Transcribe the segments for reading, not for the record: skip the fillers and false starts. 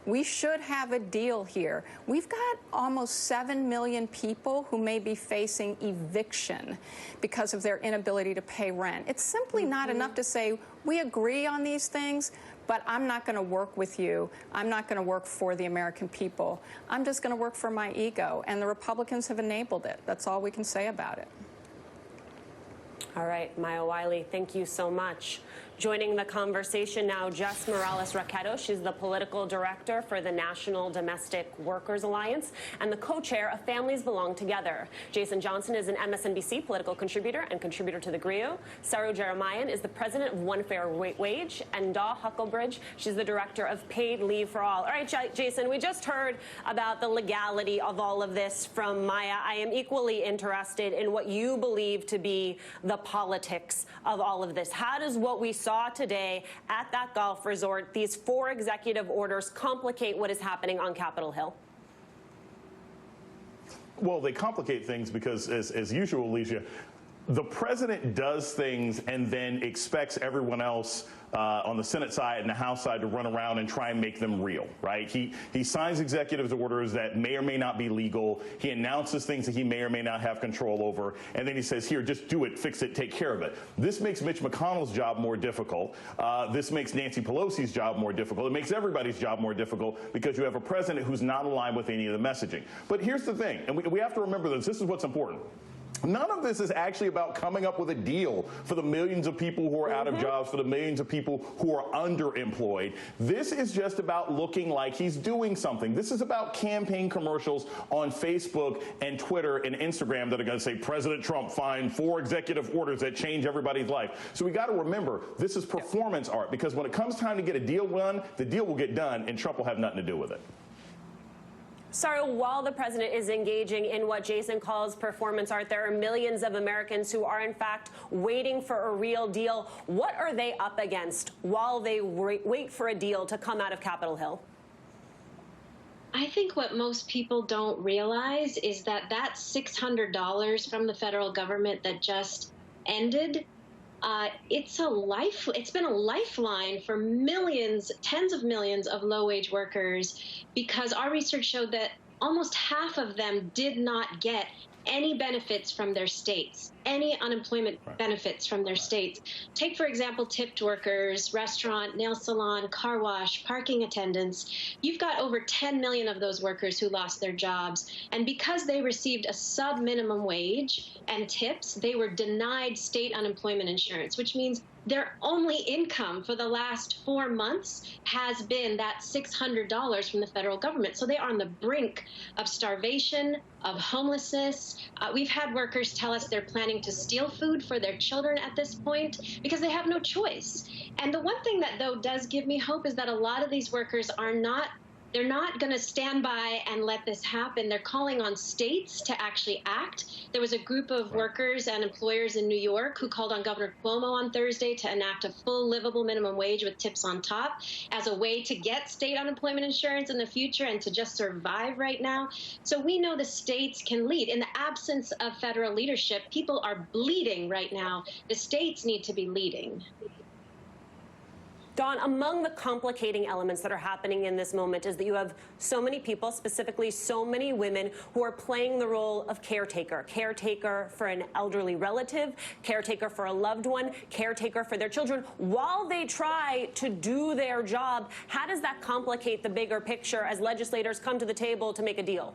We should have a deal here. We've got almost 7 million people who may be facing eviction because of their inability to pay rent. It's simply not enough to say, we agree on these things, but I'm not going to work with you. I'm not going to work for the American people. I'm just going to work for my ego. And the Republicans have enabled it. That's all we can say about it. All right, Maya Wiley, thank you so much. Joining the conversation now, Jess Morales-Raqueto. She's the political director for the National Domestic Workers Alliance and the co-chair of Families Belong Together. Jason Johnson is an MSNBC political contributor and contributor to The Griot. Saru Jeremiah is the president of One Fair Wage. And Daw Huckelbridge, she's the director of Paid Leave for All. All right, Jason, we just heard about the legality of all of this from Maya. I am equally interested in what you believe to be the politics of all of this. How does what we saw today at that golf resort, these 4 executive orders, complicate what is happening on Capitol Hill? Well, they complicate things because, as usual, Alicia, the president does things and then expects everyone else on the Senate side and the House side to run around and try and make them real, right? He signs executive orders that may or may not be legal. He announces things that he may or may not have control over. And then he says, here, just do it, fix it, take care of it. This makes Mitch McConnell's job more difficult. This makes Nancy Pelosi's job more difficult. It makes everybody's job more difficult because you have a president who's not aligned with any of the messaging. But here's the thing, and we have to remember this. This is what's important. None of this is actually about coming up with a deal for the millions of people who are out of jobs, for the millions of people who are underemployed. This is just about looking like he's doing something. This is about campaign commercials on Facebook and Twitter and Instagram that are going to say President Trump signed 4 executive orders that change everybody's life. So we got to remember, this is performance art, because when it comes time to get a deal done, the deal will get done and Trump will have nothing to do with it. Sorry, while the president is engaging in what Jason calls performance art, there are millions of Americans who are, in fact, waiting for a real deal. What are they up against while they wait for a deal to come out of Capitol Hill? I think what most people don't realize is that that $600 from the federal government that just ended, it's been a lifeline for millions, tens of millions of low-wage workers, because our research showed that almost half of them did not get any benefits from their states, any unemployment benefits from their states. Take, for example, tipped workers, restaurant, nail salon, car wash, parking attendants. You've got over 10 million of those workers who lost their jobs. And because they received a sub-minimum wage and tips, they were denied state unemployment insurance, which means their only income for the last 4 months has been that $600 from the federal government. So they are on the brink of starvation, of homelessness. We've had workers tell us they're planning to steal food for their children at this point because they have no choice. And the one thing that, though, does give me hope is that a lot of these workers are not they're not going to stand by and let this happen. They're calling on states to actually act. There was a group of workers and employers in New York who called on Governor Cuomo on Thursday to enact a full livable minimum wage with tips on top as a way to get state unemployment insurance in the future and to just survive right now. So we know the states can lead. In the absence of federal leadership, people are bleeding right now. The states need to be leading. Dawn, among the complicating elements that are happening in this moment is that you have so many people, specifically so many women, who are playing the role of caretaker. Caretaker for an elderly relative, caretaker for a loved one, caretaker for their children, while they try to do their job. How does that complicate the bigger picture as legislators come to the table to make a deal?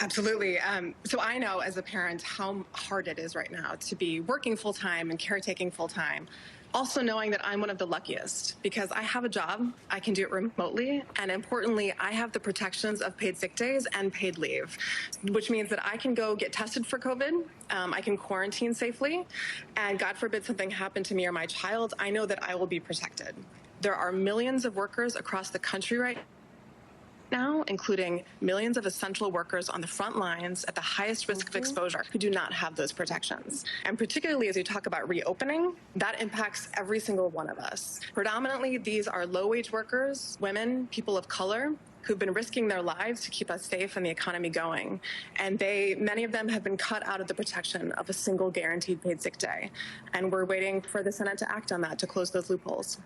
Absolutely. So I know as a parent how hard it is right now to be working full-time and caretaking full-time. Also knowing that I'm one of the luckiest because I have a job, I can do it remotely, and importantly, I have the protections of paid sick days and paid leave, which means that I can go get tested for COVID, I can quarantine safely, and God forbid something happened to me or my child, I know that I will be protected. There are millions of workers across the country right now, including millions of essential workers on the front lines at the highest risk of exposure who do not have those protections. And particularly as you talk about reopening, that impacts every single one of us. Predominantly, these are low-wage workers, women, people of color, who've been risking their lives to keep us safe and the economy going. And many of them have been cut out of the protection of a single guaranteed paid sick day. And we're waiting for the Senate to act on that to close those loopholes.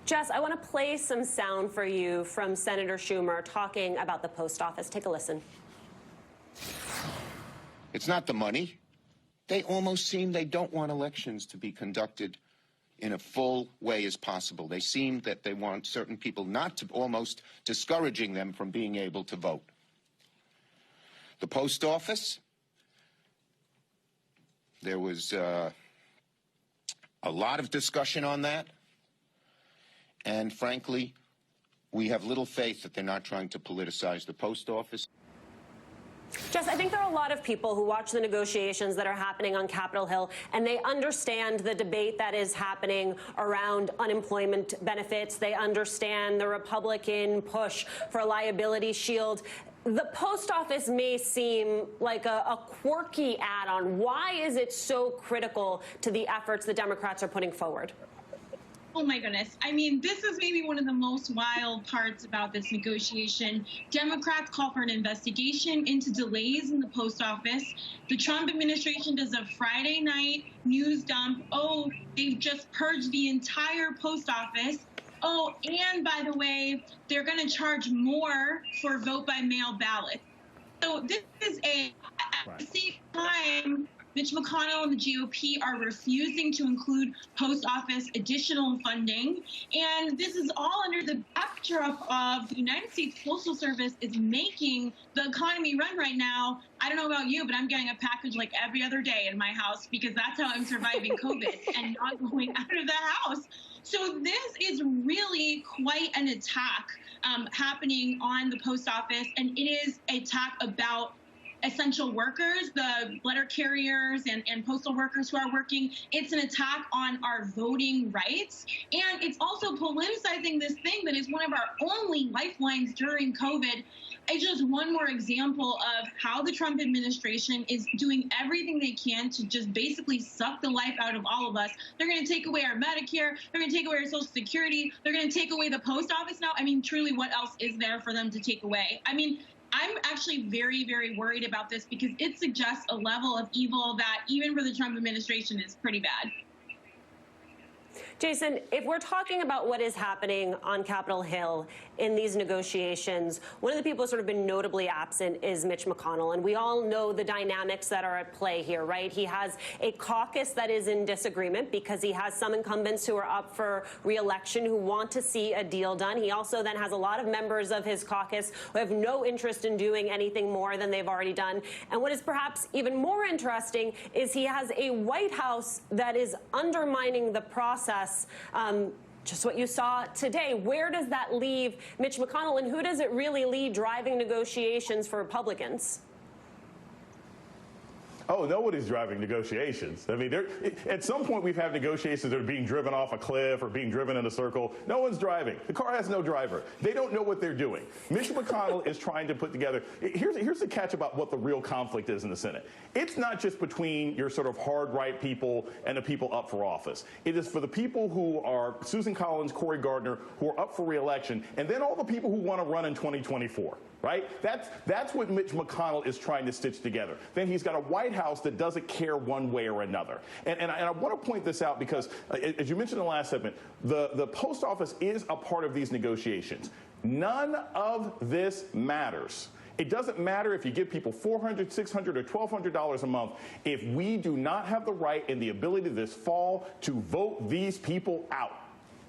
Jess, I want to play some sound for you from Senator Schumer talking about the post office. Take a listen. It's not the money. They almost seem they don't want elections to be conducted in a full way as possible. They seem that they want certain people not to, almost discouraging them from being able to vote. The post office, there was a lot of discussion on that. And frankly, we have little faith that they're not trying to politicize the post office. Jess, I think there are a lot of people who watch the negotiations that are happening on Capitol Hill, and they understand the debate that is happening around unemployment benefits. They understand the Republican push for a liability shield. The post office may seem like a quirky add-on. Why is it so critical to the efforts the Democrats are putting forward? Oh my goodness. I mean, this is maybe one of the most wild parts about this negotiation. Democrats call for an investigation into delays in the post office. The Trump administration does a Friday night news dump. Oh, they've just purged the entire post office. Oh, and by the way, they're going to charge more for vote by mail ballots. So this is at the same time, Mitch McConnell and the GOP are refusing to include post office additional funding. And this is all under the backdrop of the United States Postal Service is making the economy run right now. I don't know about you, but I'm getting a package like every other day in my house because that's how I'm surviving COVID and not going out of the house. So this is really quite an attack happening on the post office, and it is an attack about essential workers, the letter carriers and postal workers who are working. It's an attack on our voting rights. And it's also politicizing this thing that is one of our only lifelines during COVID. It's just one more example of how the Trump administration is doing everything they can to just basically suck the life out of all of us. They're going to take away our Medicare. They're going to take away our Social Security. They're going to take away the post office now. I mean, truly, what else is there for them to take away? I mean, I'm actually very, very worried about this because it suggests a level of evil that even for the Trump administration is pretty bad. Jason, if we're talking about what is happening on Capitol Hill in these negotiations, one of the people who's sort of been notably absent is Mitch McConnell. And we all know the dynamics that are at play here, right? He has a caucus that is in disagreement because he has some incumbents who are up for re-election who want to see a deal done. He also then has a lot of members of his caucus who have no interest in doing anything more than they've already done. And what is perhaps even more interesting is he has a White House that is undermining the process. Just what you saw today. Where does that leave Mitch McConnell, and who does it really leave driving negotiations for Republicans? Oh, nobody's driving negotiations. I mean, at some point we've had negotiations that are being driven off a cliff or being driven in a circle. No one's driving. The car has no driver. They don't know what they're doing. Mitch McConnell is trying to put together. Here's the catch about what the real conflict is in the Senate. It's not just between your sort of hard right people and the people up for office. It is for the people who are Susan Collins, Cory Gardner, who are up for re-election, and then all the people who want to run in 2024. Right? That's what Mitch McConnell is trying to stitch together. Then he's got a White House that doesn't care one way or another. And I want to point this out because, as you mentioned in the last segment, the post office is a part of these negotiations. None of this matters. It doesn't matter if you give people $400, $600, or $1,200 a month if we do not have the right and the ability this fall to vote these people out.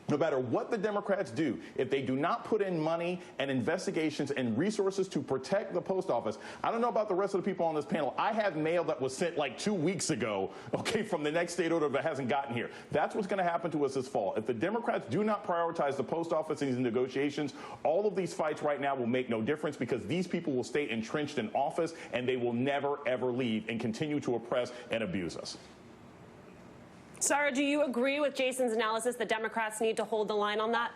No matter what the Democrats do, if they do not put in money and investigations and resources to protect the post office, I don't know about the rest of the people on this panel. I have mail that was sent like 2 weeks ago, okay, from the next state order that hasn't gotten here. That's what's going to happen to us this fall. If the Democrats do not prioritize the post office in these negotiations, all of these fights right now will make no difference because these people will stay entrenched in office and they will never, ever leave and continue to oppress and abuse us. Sarah, do you agree with Jason's analysis that Democrats need to hold the line on that?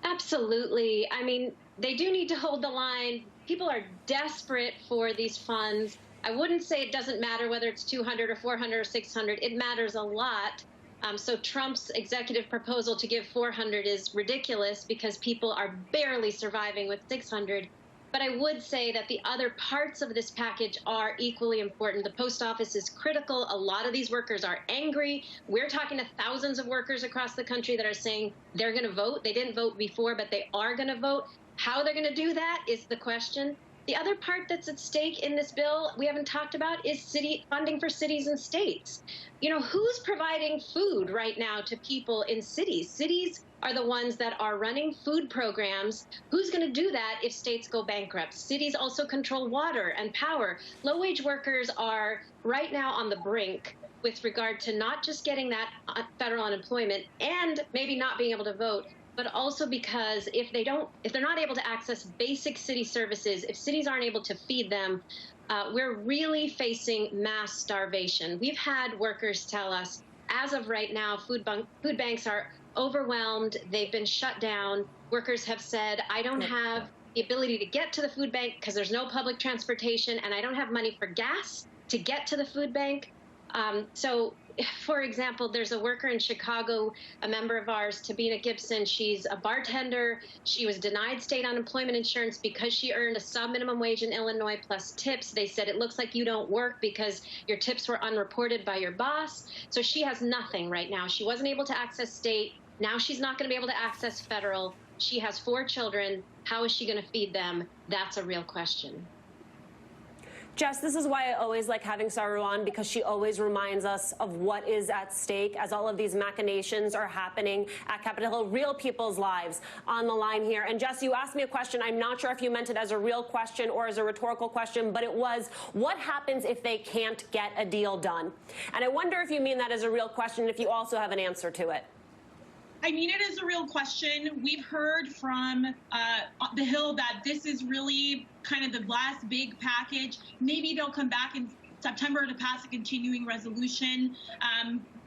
Absolutely. I mean, they do need to hold the line. People are desperate for these funds. I wouldn't say it doesn't matter whether it's 200 or 400 or 600. It matters a lot. So Trump's executive proposal to give 400 is ridiculous because people are barely surviving with 600. But I would say that the other parts of this package are equally important. The post office is critical. A lot of these workers are angry. We're talking to thousands of workers across the country that are saying they're going to vote. They didn't vote before, but they are going to vote. How they're going to do that is the question. The other part that's at stake in this bill we haven't talked about is city funding for cities and states. You know, who's providing food right now to people in cities? Cities are the ones that are running food programs. Who's going to do that if states go bankrupt? Cities also control water and power. Low-wage workers are right now on the brink with regard to not just getting that federal unemployment and maybe not being able to vote, but also because if they're not able to access basic city services, if cities aren't able to feed them, we're really facing mass starvation. We've had workers tell us, as of right now, food banks are overwhelmed. They've been shut down. Workers have said, I don't have the ability to get to the food bank because there's no public transportation, and I don't have money for gas to get to the food bank. So, for example, there's a worker in Chicago, a member of ours, Tabina Gibson. She's a bartender. She was denied state unemployment insurance because she earned a sub-minimum wage in Illinois plus tips. They said, it looks like you don't work because your tips were unreported by your boss. So she has nothing right now. She wasn't able to access state. Now she's not going to be able to access federal. She has 4 children. How is she going to feed them? That's a real question. Jess, this is why I always like having Saru on, because she always reminds us of what is at stake as all of these machinations are happening at Capitol Hill. Real people's lives on the line here. And Jess, you asked me a question. I'm not sure if you meant it as a real question or as a rhetorical question, but it was, what happens if they can't get a deal done? And I wonder if you mean that as a real question, if you also have an answer to it. I mean, it is a real question. We've heard from the Hill that this is really kind of the last big package. Maybe they'll come back in September to pass a continuing resolution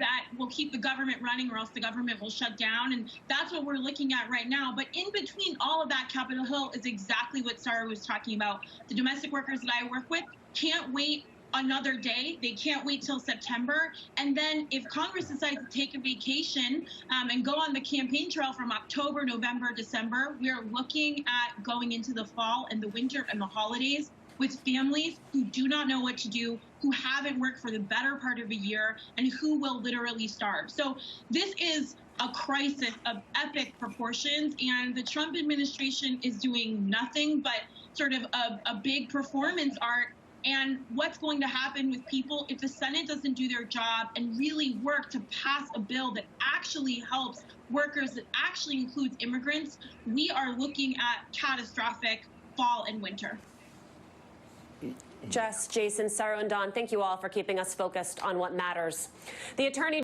that will keep the government running, or else the government will shut down. And that's what we're looking at right now. But in between all of that, Capitol Hill is exactly what Sarah was talking about. The domestic workers that I work with can't wait another day. They can't wait till September. And then if Congress decides to take a vacation and go on the campaign trail from October, November, December, we're looking at going into the fall and the winter and the holidays with families who do not know what to do, who haven't worked for the better part of a year, and who will literally starve. So this is a crisis of epic proportions, and the Trump administration is doing nothing but sort of a big performance art. And what's going to happen with people if the Senate doesn't do their job and really work to pass a bill that actually helps workers, that actually includes immigrants? We are looking at catastrophic fall and winter. Jess, Jason, Sarah, and Don, thank you all for keeping us focused on what matters. The attorney